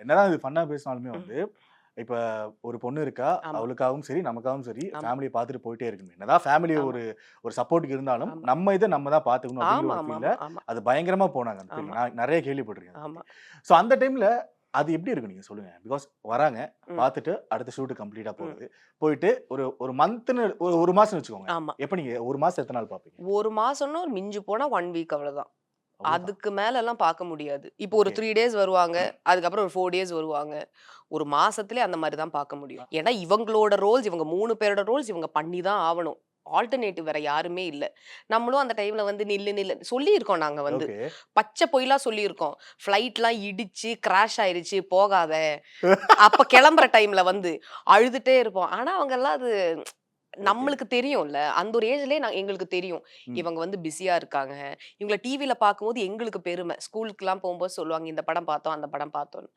என்னதான் இது ஃபன்னா பேசினாலுமே வந்து இப்ப ஒரு பொண்ணு இருக்கா, ஆமா, அவளுக்காகவும் சரி, நமக்காகவும் சரி, ஆமா, ஃபேமிலிய பார்த்துட்டு போயிட்டே இருக்கணும். என்னதான் ஃபேமிலி ஆமா, ஒரு ஒரு சப்போர்ட்க்கு இருந்தாலும், ஆமா, நம்ம இத நம்ம தான் பார்த்துக்கணும் அப்படிங்கிற ஆமா, ஒரு ஃபீல்ல ஆமாமா, ஆமா, அது பயங்கரமா போனாங்க அந்த ஃபீல்ட்ல. ஆமா, நான் நெறைய கேள்விப்பட்டிருக்கேன் அத பத்தி. ஆமா. ஸோ அந்த டைம்ல அது எப்படி இருக்கும் நீங்க சொல்லுங்க? பிகாஸ் வராங்க, ம், பார்த்துட்டு அடுத்த ஷூட் கம்ப்ளீட்டா ம். போறது. போயிட்டு ஒரு ஒரு மந்த்ன்னு ஒரு 1 மாசம்னு வச்சுக்கோங்க. ஆமா. எப்ப நீங்க 1 மாசம் எத்தன நாள் பார்ப்பீங்க? 1 மாசம்னா மிஞ்சி போனா 1 வீக் அவ்வளவுதான். அவ்வளோதான். அதுக்கு மேலலாம் பார்க்க முடியாது. இப்போ ஒரு ஓகே. 3 டேஸ் வருவாங்க. அதுக்கப்புறம் ஒரு 4 டேஸ் வருவாங்க. ஒரு மாசத்திலே அந்த மாரி தான் பார்க்க முடியும். ஏன்னா இவங்களோட ரோல்ஸ் இவங்க 3 பேரோட ரோல்ஸ் இவங்க பண்ணி தான் ஆவணும். ஆல்டர்னேட்டிவ் வேற யாருமே இல்ல. நம்மளும் அந்த டைம்ல வந்து நில்லு நில்லு சொல்லியிருக்கோம் நாங்க வந்து. ஓகே. பச்ச பொய்லாம் சொல்லியிருக்கோம். ஃப்ளைட்லாம் இடிச்சு கிராஷ் ஆயிருச்சு போகாத. அப்ப கிளம்புற டைம்ல வந்து அழுதுட்டே இருப்போம். ஆனா அவங்கலாம் அது ஓகே. நம்மளுக்கு தெரியும்ல. அந்த ஒரு ஏஜ்லயே எங்களுக்கு தெரியும். ம். இவங்க வந்து பிஸியா இருக்காங்க. இவங்கள டிவில பார்க்கும்போது எங்களுக்கு பெருமை. ஸ்கூலுக்குலாம் போம்போது சொல்லுவாங்க, இந்த படம் பார்த்தோம், அந்த படம் பார்த்தோம்ன்னு.